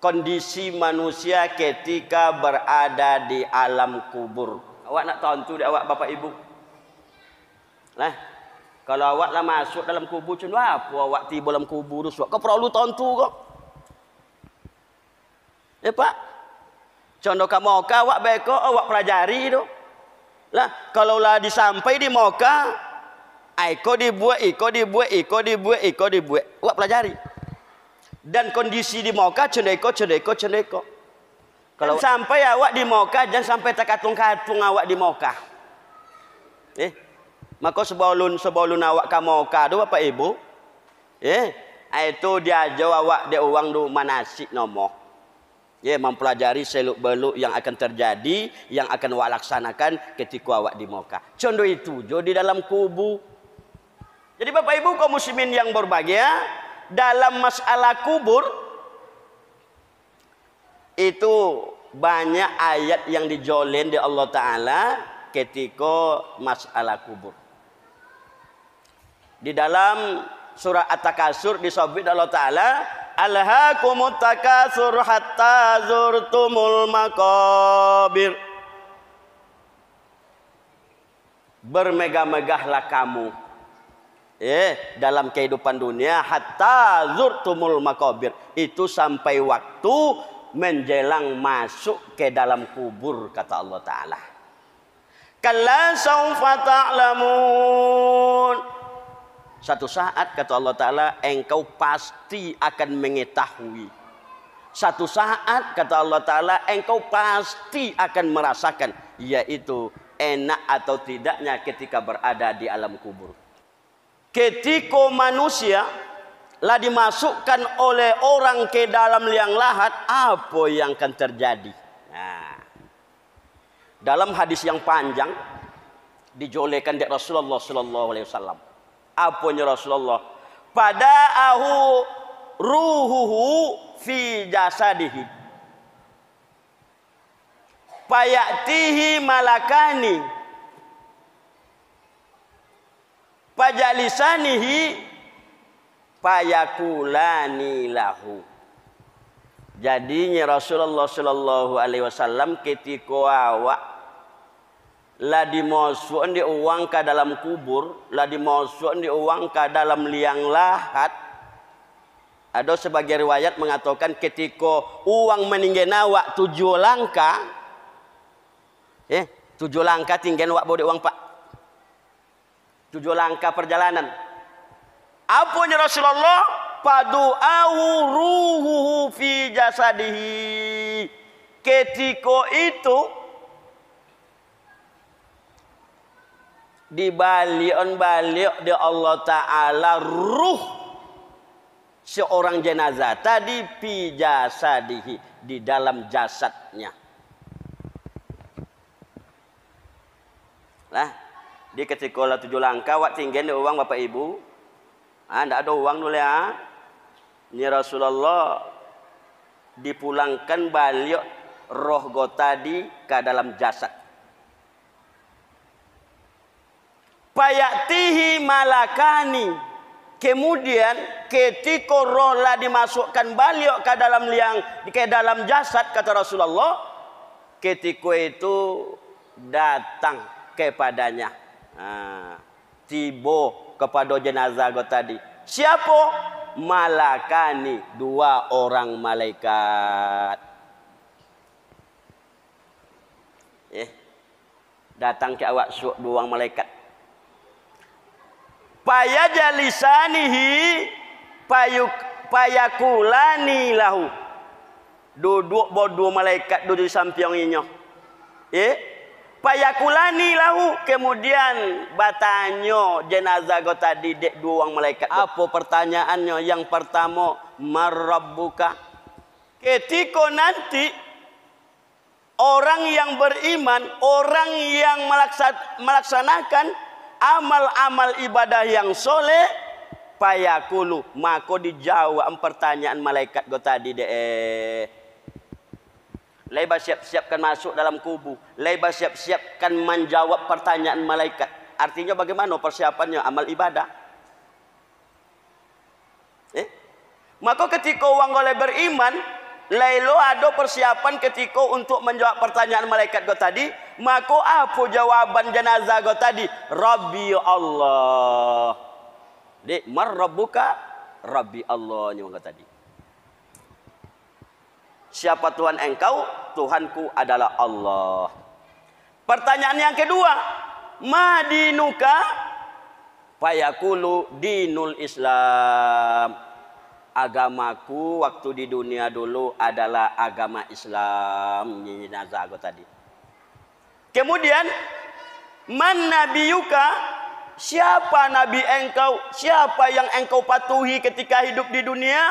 Kondisi manusia ketika berada di alam kubur. Awak nak tahu tu awak bapak ibu? Nah, kalau awak lah masuk dalam kubur macam apa awak tiba dalam kubur tu? Kau perlu tahu tu kau. Pak. Contoh kat Moka awak beko awak pelajari tu. Lah, kalau lah disampai di Moka, iko dibuat. Awak pelajari. Dan kondisi di Moka cendeko. Kalau sampai awak di Moka jangan sampai terkatung-katung awak di Moka. Maka sebelum awak ke Moka tu bapak ibu, itu diajar awak dia orang tu manasik nomor. Mempelajari seluk-beluk yang akan terjadi, yang akan awak laksanakan ketika awak di Moka. Contoh itu jo di dalam kubur. Jadi bapak ibu kaum muslimin yang berbahagia, dalam masalah kubur itu banyak ayat yang dijolin di Allah Ta'ala ketika masalah kubur. Di dalam surah At-Takasur disebut Allah Ta'ala, alhaakumut takasur hatta zurtumul maqabir. Bermegah-megahlah kamu dalam kehidupan dunia hatta zurtumul maqabir, itu sampai waktu menjelang masuk ke dalam kubur, kata Allah Ta'ala. Kalla sawfa ta'lamun, satu saat kata Allah Ta'ala engkau pasti akan mengetahui. Satu saat kata Allah Ta'ala engkau pasti akan merasakan, yaitu enak atau tidaknya ketika berada di alam kubur. Ketika manusia lah dimasukkan oleh orang ke dalam liang lahat, apa yang akan terjadi? Nah, dalam hadis yang panjang dijolekan dari Rasulullah sallallahu alaihi wasallam. Apanya Rasulullah? Pada'ahu ruhuhu fi jasadihi. Fayatihi malakani. Fajalisanihi fayakulani lahu. Jadinya Rasulullah sallallahu alaihi wasallam ketika awak lah dimasukkan di uang ke dalam kubur, lah dimasukkan di uang ke dalam liang lahat. Ada sebagai riwayat mengatakan ketika uang meninggal awak 7 langkah, 7 langkah tinggal awak bawa uang pak. 7 langkah perjalanan. Apanya Rasulullah? Padu'ahu ruhuhu fi jasadihi. Ketika itu dibalik di Allah Ta'ala ruh seorang jenazah tadi fi jasadihi, di dalam jasadnya. Lah, di ketika 7 langkah wak tinggal di uang bapak ibu, ndak ada uang dulu ya. Ini Rasulullah dipulangkan balik roh go tadi ke dalam jasad. Payatihi malakani. Kemudian ketika roh lah dimasukkan balik ke dalam jasad, kata Rasulullah, ketika itu datang kepadanya. Tiba kepada jenazah go tadi. Siapa? Malakani, 2 orang malaikat. Datang ke awak 2 orang malaikat. Payajalisanihi payakulani lahu. Duduk bodoh malaikat duduk di sampingnya. Payakulani lahu. Kemudian bertanya jenazah go tadi dek 2 orang malaikat. Apa pertanyaannya? Yang pertama, marrabbuka. Ketika nanti orang yang beriman, orang yang melaksanakan amal-amal ibadah yang soleh, Payakulu, maka dijawab pertanyaan malaikat go tadi deh. Leba siap-siapkan masuk dalam kubur. Leba siap-siapkan menjawab pertanyaan malaikat. Artinya bagaimana persiapannya amal ibadah? Maka ketika orang boleh beriman, lailo ada persiapan ketika untuk menjawab pertanyaan malaikat go tadi. Maka apa jawaban jenazah go tadi? Rabbi Allah. Dek, mar rabbuka? Rabbi Allah ni orang tadi. Siapa Tuhan engkau? Tuhanku adalah Allah. Pertanyaan yang kedua, ma dinuka? Fayaqulu dinul Islam. Agamaku waktu di dunia dulu adalah agama Islam. Ini jenazah go tadi. Kemudian, man nabiyuka? Siapa nabi engkau? Siapa yang engkau patuhi ketika hidup di dunia?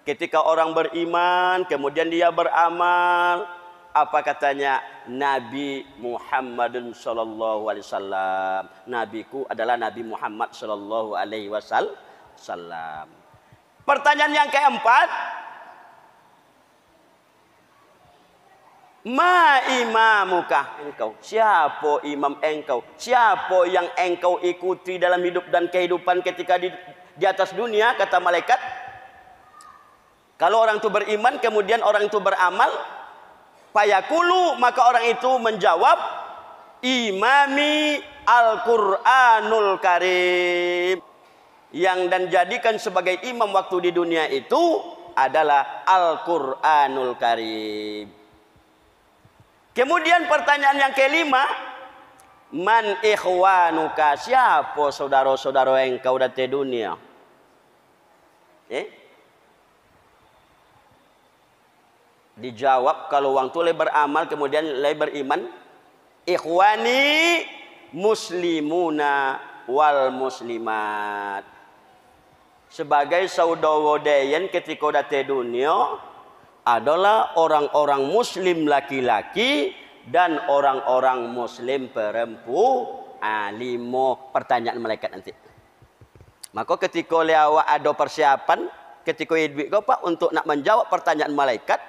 Ketika orang beriman, kemudian dia beramal. Apa katanya? Nabi Muhammadun sallallahu alaihi wasallam. Nabiku adalah Nabi Muhammad sallallahu alaihi wasallam. Pertanyaan yang keempat, ma imamuka? Engkau. Siapa imam engkau? Siapa yang engkau ikuti dalam hidup dan kehidupan ketika di atas dunia? Kata malaikat. Kalau orang itu beriman, kemudian orang itu beramal, payakulu, maka orang itu menjawab, imami Al-Quranul Karim. Yang dan jadikan sebagai imam waktu di dunia itu adalah Al-Quranul Karim. Kemudian pertanyaan yang kelima, man ikhwanuka? Siapa saudara-saudara engkau di dunia? Dijawab kalau orang tu beramal kemudian beriman, ikhwani muslimuna wal muslimat. Sebagai saudara dayan ketika di dunia adalah orang-orang muslim laki-laki dan orang-orang muslim perempuan. Lima pertanyaan malaikat nanti. Maka ketika awak ada persiapan ketika hidup kau Pak untuk nak menjawab pertanyaan malaikat,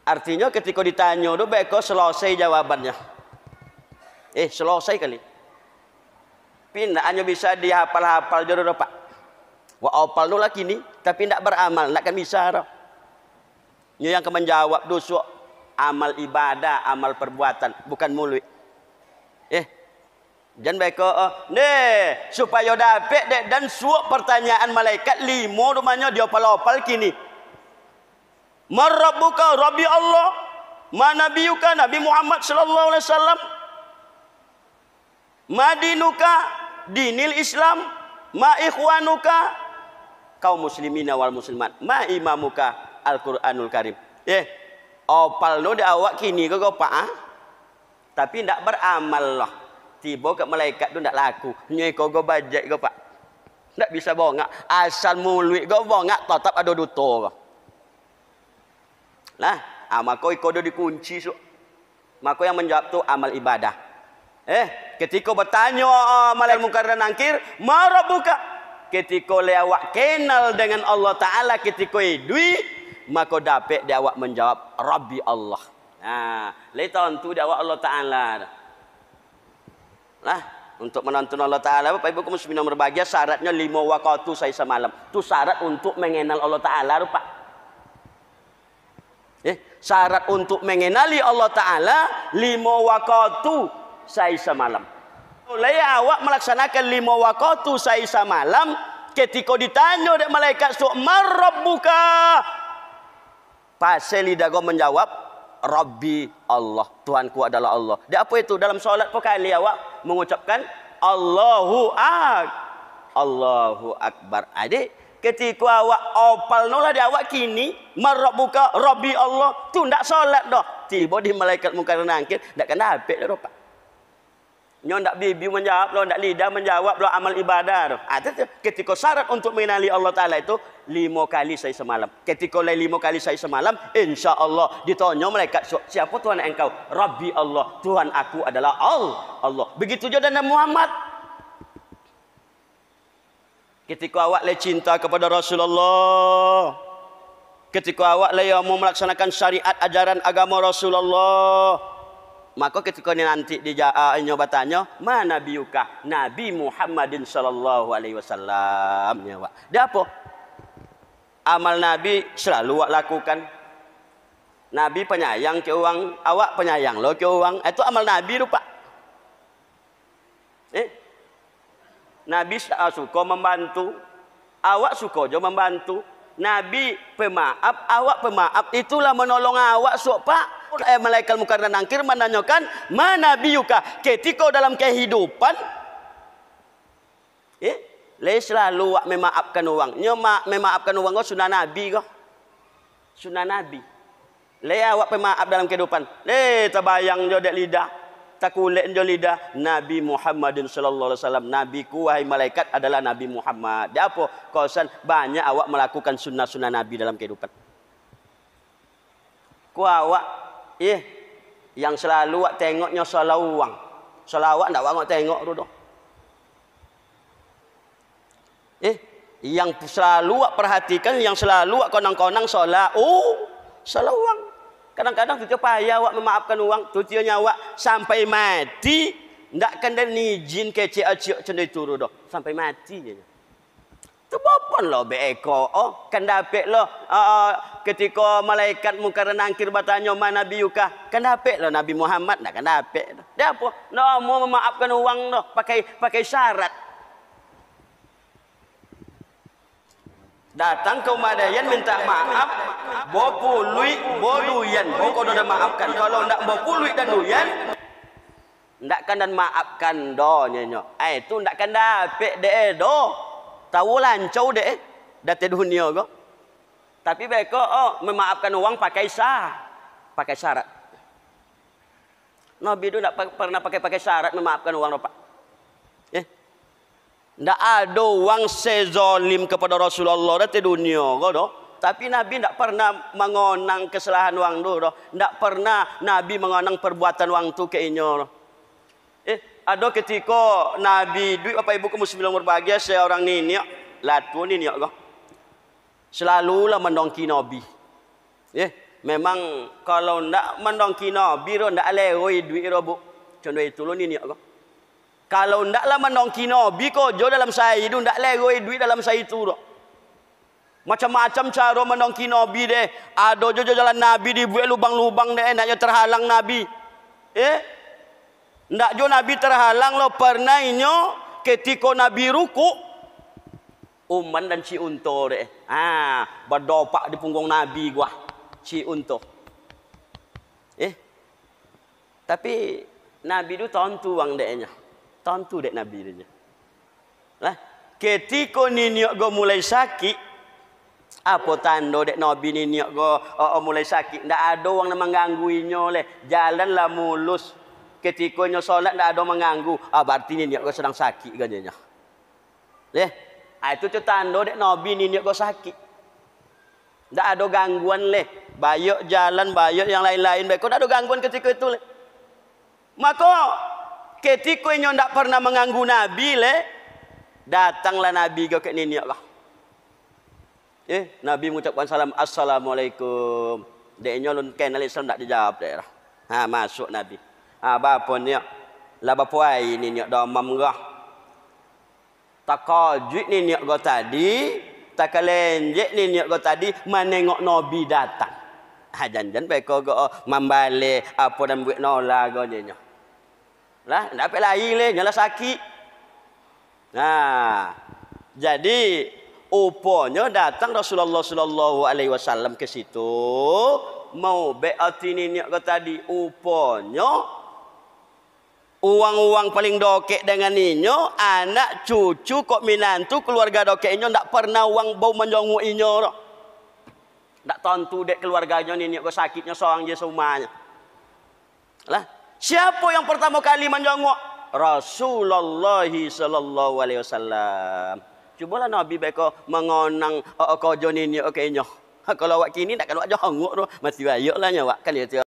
artinya ketika ditanya tu baik kau selesai jawabannya. Selesai kali. Pindah hanya bisa dihafal-hafal jodoh Pak. Wah hafal tu lagi ni, tapi tidak beramal, tidak akan bisa. Yang menjawab dosa amal ibadah, amal perbuatan, bukan mulut. Dan mereka supaya dapat dan suap pertanyaan malaikat lima rumahnya dia hafal-hafal kini. Marabbuka? Rabbi Allah. Ma nabiyuka? Nabi Muhammad sallallahu alaihi wasallam. Madinuka? Dinil Islam. Ma ikhwanuka? Kaum muslimina wal muslimat. Ma imamuka? Al-Quranul Karim. Opal no dia awak kini kau Pak. Tapi tidak beramal lah. Tiba ke malaikat tu tidak laku. Nyai kau bajak kau Pak. Tidak bisa bongak. Asal mulut kau bongak tetap ada duta kau. Lah, maka kau dikunci so. Maka yang menjawab tu amal ibadah. Ketika bertanya malaikat mungkar dan nakir, marabuka? Ketika awak kenal dengan Allah Taala ketika hidup, maka dapat dia awak menjawab Rabbi Allah. Tentu dia awak Allah Taala. Lah, untuk menonton Allah Taala, Bapak Ibu kaum muslimin yang berbahagia, syaratnya 5 waktu saya semalam. Itu syarat untuk mengenal Allah Taala, Pak. Syarat untuk mengenali Allah Ta'ala 5 waktu saya semalam. Oleh awak melaksanakan 5 waktu saya semalam, ketika ditanya oleh malaikat marabbuka, pasal lidah kau menjawab Rabbi Allah, Tuhanku adalah Allah. Dia apa itu dalam solat kali awak mengucapkan Allahu Akbar. Adik ketika awak opal nolah di awak kini marabbuka Rabbi Allah tu ndak solat dah. Tiba di malaikat mungkar nakir ndak kena apik dah Pak. Nyo ndak bibi menjawab lo, ndak lidah menjawab lo amal ibadah dah. Ketika syarat untuk mengenali Allah Taala itu 5 kali saya semalam. Ketika 5 kali saya semalam, insya-Allah ditanya malaikat, siapa Tuhan engkau? Rabbi Allah, Tuhan aku adalah Allah. Begitu juga dengan Muhammad. Ketika awak le cinta kepada Rasulullah, ketika awak le mau melaksanakan syariat ajaran agama Rasulullah, maka ketika ini nanti nyoba tanya, mana nabiyuka? Nabi Muhammadin sallallahu alaihi wasallam. Ya, Pak. Dia apa? Amal Nabi selalu awak lakukan. Nabi penyayang ke orang, awak penyayang lo ke orang. Itu amal Nabi tu, Pak. Nabi suka membantu, awak suka je membantu. Nabi pemaaf, awak pemaaf. Itulah menolong awak, sok Pak. Malaikat Munkar dan Nakir menanyakan, mana nabiyuka? Ketika dalam kehidupan, le selalu awak memaafkan orang. Memaafkan orang kau sunnah Nabi kau. Sunnah Nabi. Le awak pemaaf dalam kehidupan. Le terbayang jo dek lidah. Takulek jo lidah. Nabi Muhammadin sallallahu alaihi wasallam. Nabiku wahai malaikat adalah Nabi Muhammad. Dia apa? Kausan banyak awak melakukan sunnah-sunnah Nabi dalam kehidupan. Ku awak yang selalu awak tengoknya salawang. Salawat ndak awak tengok tu dah. Yang selalu awak perhatikan, yang selalu awak konang-konang solat. Salawang. Kadang-kadang tu payah awak memaafkan orang, tu nyawa sampai mati ndak kena izin kecil-kecil macam itu dah. Sampai mati je. Tu bapon lo beko kan dapat lo ketika malaikat Munkar dan Nakir bertanya mana nabiyuka? Kan dapat lo Nabi Muhammad ndak kan dapat. Dia apa? Nak mau memaafkan orang dah pakai syarat. Datang ke Madayan minta maaf, bopului, boduyan, pokok dah maafkan. Kalau ndak bopului dan duyan, ndak kan dan maafkan do nyenyo. Itu ndak kan dapat deh do. Tahu lancau deh, date dunia go. Tapi beko memaafkan orang pakai syarat. Nabi itu ndak pernah pakai syarat memaafkan orang, Pak. Ndak ada orang sezolim kepada Rasulullah di dunia doh. Tapi Nabi ndak pernah mengonang kesalahan orang doh. Ndak pernah Nabi mengonang perbuatan orang tu ke inyo. Ada ketika Nabi duit Bapak Ibu kaum muslimin berbahagia seorang niniak, latu niniak kau. Selalulah mendongki Nabi. Memang kalau ndak mendongki Nabi ro ndak leroi duit ro Bu. Contoh itu lo niniak kau. Kalau ndaklah menongki Nabi kok jo dalam saya itu ndak leroi duit dalam saya itu dah. Macam-macam cara menongki Nabi deh. Ada jo jalan Nabi dibuat lubang-lubang deh naknya terhalang Nabi. Ndak jo Nabi terhalang lo pernah inyo ketika Nabi ruku Uman dan si unto deh. Berdopak di punggung Nabi gua si unto. Tapi Nabi itu tontu wang deknya. Tentu dek Nabi dia. Lah, ketika niniak go mulai sakit, apa tanda dek Nabi niniak go mulai sakit? Ndak ada orang nak menggangguinyo leh. Jalanlah mulus. Ketika nyo solat ndak ada mengganggu. Berarti niniak go sedang sakit katanya. Leh, itu tu tanda dek Nabi niniak go sakit. Ndak ada gangguan leh. Bayok jalan, bayok yang lain-lain. Baik, ndak ada gangguan ketika itu leh. Maka ketika inyo ndak pernah mengganggu Nabi le, datanglah Nabi ke niniak lah. Nabi mengucapkan salam assalamualaikum. Dek inyo lun kenal Islam ndak dijawab dek lah. Masuk Nabi. Bapa ni lah bapa ai niniak domam gah. Takajut niniak gah tadi, takalenjek niniak gah tadi menengok Nabi datang. Jangan beko go mambale apa dan buat nola go nyenyo. Lah, ndak apa lain le, nyala sakit. Jadi upanya datang Rasulullah sallallahu alaihi wasallam ke situ mau beati niniak ke tadi upanya uang-uang paling dokek dengan inyo anak cucu kok minantu keluarga dokek inyo ndak pernah uang bau menjonguk inyo. Ndak tentu dek keluarganya niniak ke sakitnya seorang je seumanya. Lah, siapa yang pertama kali menjongok? Rasulullah sallallahu alaihi wasallam. Cubalah Nabi beko mengonang kojo niniak ke inyo. Kalau awak kini tak kan awak jongok tu, mesti ayoklah nyawa kan ya.